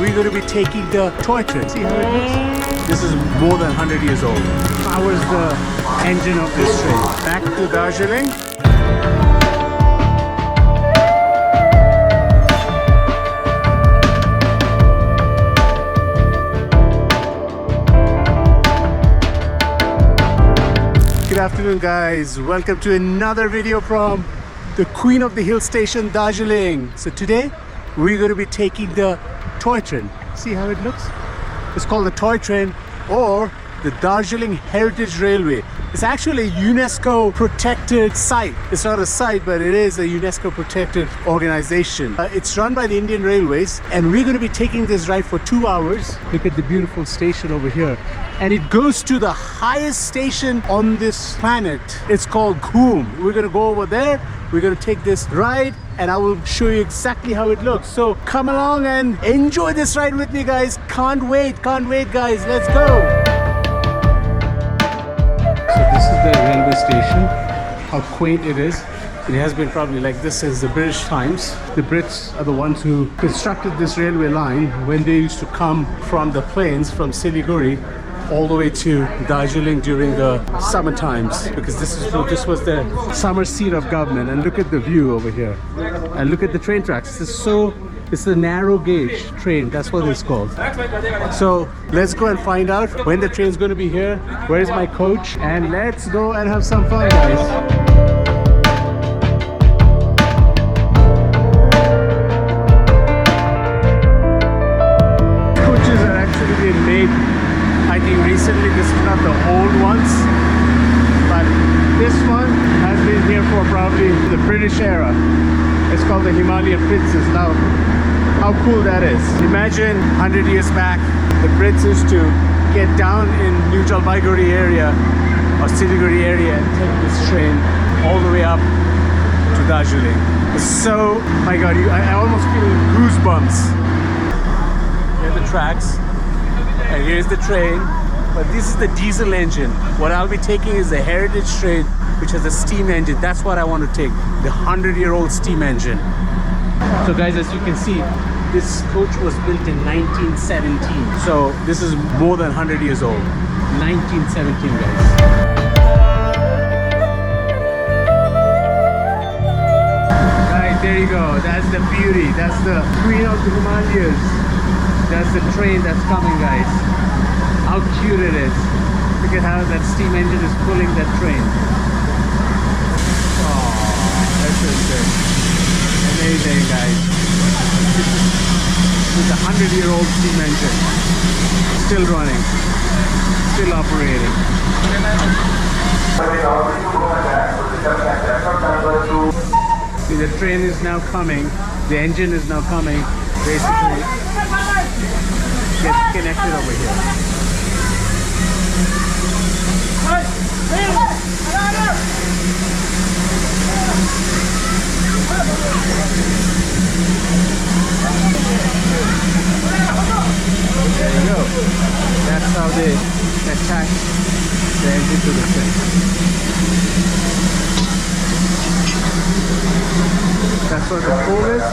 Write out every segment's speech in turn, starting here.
we're going to be taking the toy train. See how it looks? This is more than 100 years old. Powers the engine of this train. Back to Darjeeling. Good afternoon, guys. Welcome to another video from the Queen of the Hill Station, Darjeeling. So today we're going to be taking the toy train. See how it looks? It's called the toy train or the Darjeeling Heritage Railway. It's actually a UNESCO protected site. It's not a site, but it is a UNESCO protected organization. It's run by the Indian Railways, and we're going to be taking this ride for 2 hours. Look at the beautiful station over here. And it goes to the highest station on this planet. It's called Ghoom. We're going to go over there. We're going to take this ride, and I will show you exactly how it looks. So come along and enjoy this ride with me, guys. Can't wait, guys. Let's go. So this is the railway station. How quaint it is. It has been probably like this since the British times. The Brits are the ones who constructed this railway line when they used to come from the plains, from Siliguri, all the way to Darjeeling during the summer times, because this was the summer seat of government. And look at the view over here, and look at the train tracks. It's a narrow gauge train, that's what it's called. So let's go and find out when the train's going to be here. Where is my coach? And let's go and have some fun, guys. Coaches are actually being made, I think recently. This is not the old ones, but this one has been here for probably the British era. It's called the Himalayan Princess. Now, how cool that is. Imagine 100 years back, the Brits used to get down in New Jalpaiguri area or Siliguri area and take this train all the way up to Darjeeling. So, my God, I almost feel goosebumps. Here are the tracks, and here's the train. But this is the diesel engine. What I'll be taking is the heritage train, which has a steam engine. That's what I want to take, the 100-year-old steam engine. So guys, as you can see, this coach was built in 1917. So this is more than 100 years old. 1917, guys. Right, there you go. That's the beauty. That's the Queen of the Himalayas. That's the train that's coming, guys. How cute it is. Look at how that steam engine is pulling that train. Oh, that's so good. Amazing, guys. This is a 100-year-old steam engine. Still running. Still operating. See, the train is now coming. The engine is now coming. Basically, gets connected over here. There you go. That's how they attach the engine to the train. That's what the pole is.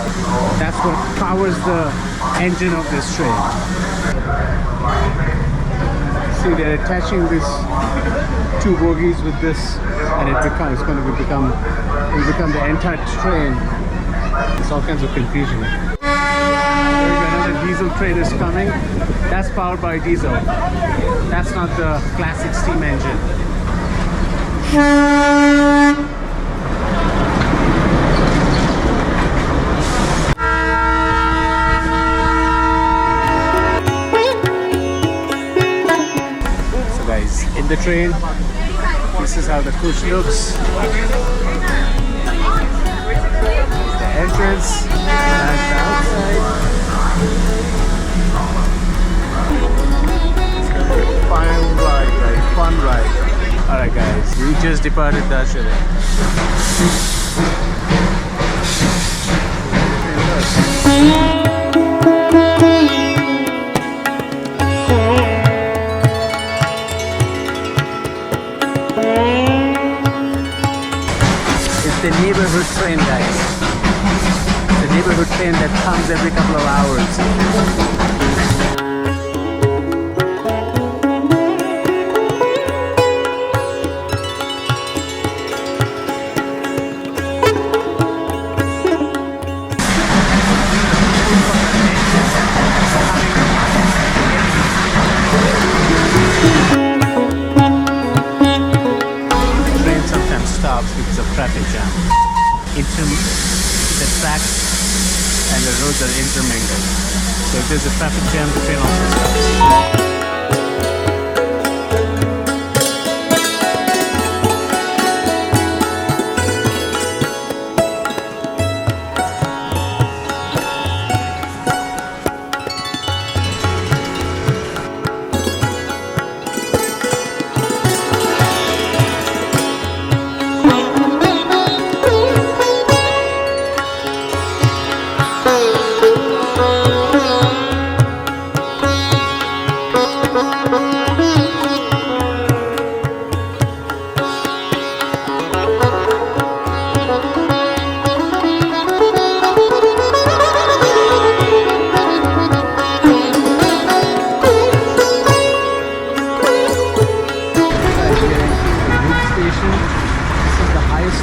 That's what powers the engine of this train. See, they're attaching these two bogies with this, and it will become the entire train. There's all kinds of confusion. Another diesel train is coming. That's powered by diesel. That's not the classic steam engine. So guys, in the train, this is how the coach looks. The entrance and the outside. Fun ride. Alright guys, we just departed Darjeeling. It's the neighborhood train, guys. The neighborhood train that comes every couple of hours. So if there's a traffic jam, the train also stops.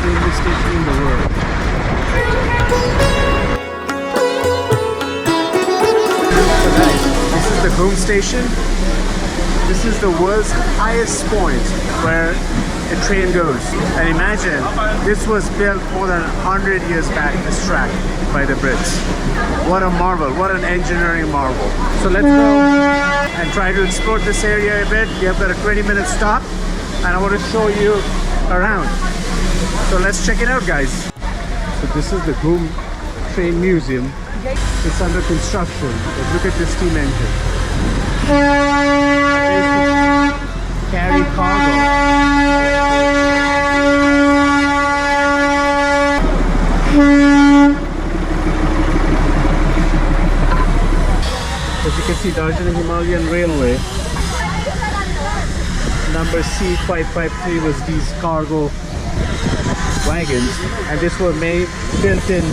Railway station in the world. So guys, this is the Ghum station. This is the world's highest point where a train goes. And imagine, this was built more than 100 years back, this track, by the Brits. What a marvel, what an engineering marvel. So let's go and try to explore this area a bit. We have got a 20-minute stop and I want to show you around. So let's check it out, guys. So this is the Ghum Train Museum. It's under construction. But look at the steam engine. Carry cargo. As you can see, Darjeeling Himalayan Railway number C553 was these cargo wagons, and this was built in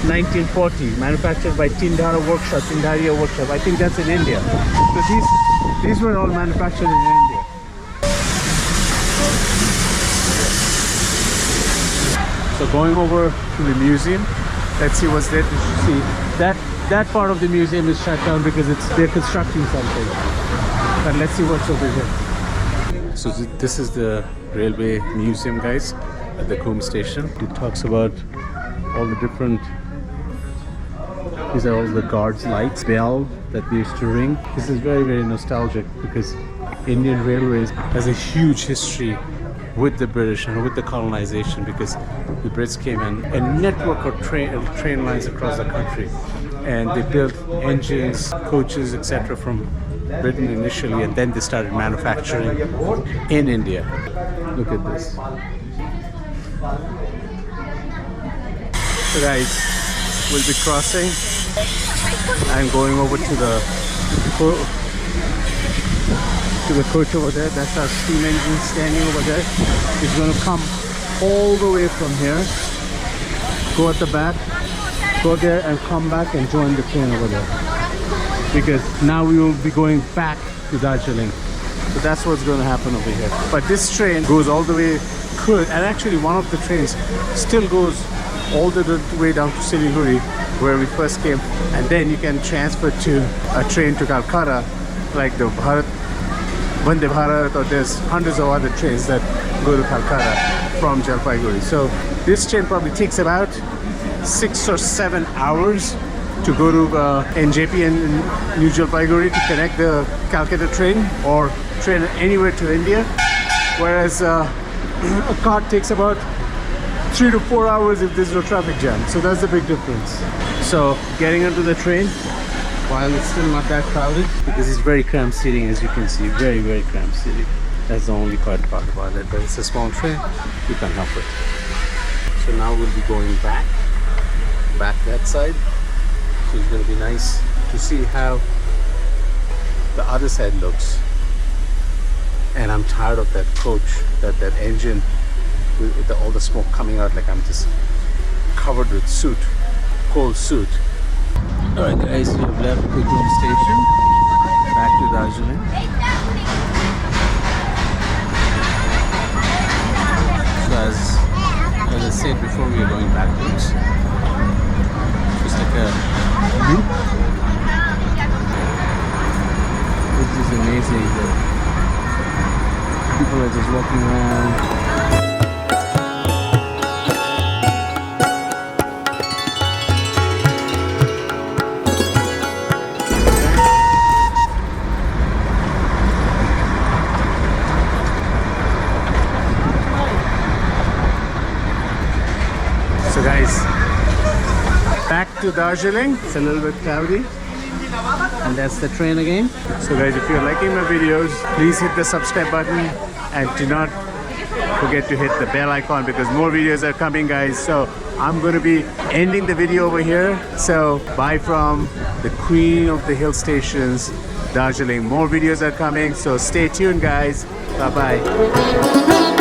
1940, manufactured by Tindara Workshop, Tindaria Workshop. I think that's in India. So these were all manufactured in India. So going over to the museum, let's see what's there. You should see that part of the museum is shut down because they're constructing something. But let's see what's over here. So this is the railway museum, guys, at the Ghum station. It talks about all the different, these are all the guards lights, bell that they used to ring. This is very, very nostalgic because Indian Railways has a huge history with the British and with the colonization, because the Brits came in a network of train lines across the country, and they built engines, coaches, etc. from Britain initially, and then they started manufacturing in India. Look at this. So guys, we'll be crossing and going over to the coach over there. That's our steam engine standing over there. It's going to come all the way from here, go at the back, go there and come back and join the train over there, because now we will be going back to Darjeeling. So that's what's going to happen over here. But this train goes all the way, and actually one of the trains still goes all the way down to Siliguri, where we first came, and then you can transfer to a train to Calcutta, like the Vande Bharat, or there's hundreds of other trains that go to Calcutta from Jalpaiguri. So this train probably takes about 6 or 7 hours to go to NJP and New Jalpaiguri to connect the Calcutta train or train anywhere to India, whereas a car takes about 3 to 4 hours if there's no traffic jam. So that's the big difference. So getting onto the train while it's still not that crowded, because it's very cramped seating, as you can see, very, very cramped seating. That's the only part about it, but it's a small train, you can't help it. So now we'll be going back that side. So it's going to be nice to see how the other side looks. And I'm tired of that coach, that engine with all the smoke coming out, like I'm just covered with cold soot. Alright guys, we have left the Ghum station, back to Darjeeling. So as I said before, we are going backwards. Just like a loop. This is amazing. People are just walking around. to Darjeeling. It's a little bit cloudy. And that's the train again. So guys, if you're liking my videos, please hit the subscribe button and do not forget to hit the bell icon because more videos are coming, guys. So I'm going to be ending the video over here. So bye from the queen of the hill stations, Darjeeling. More videos are coming, so stay tuned, guys. Bye bye.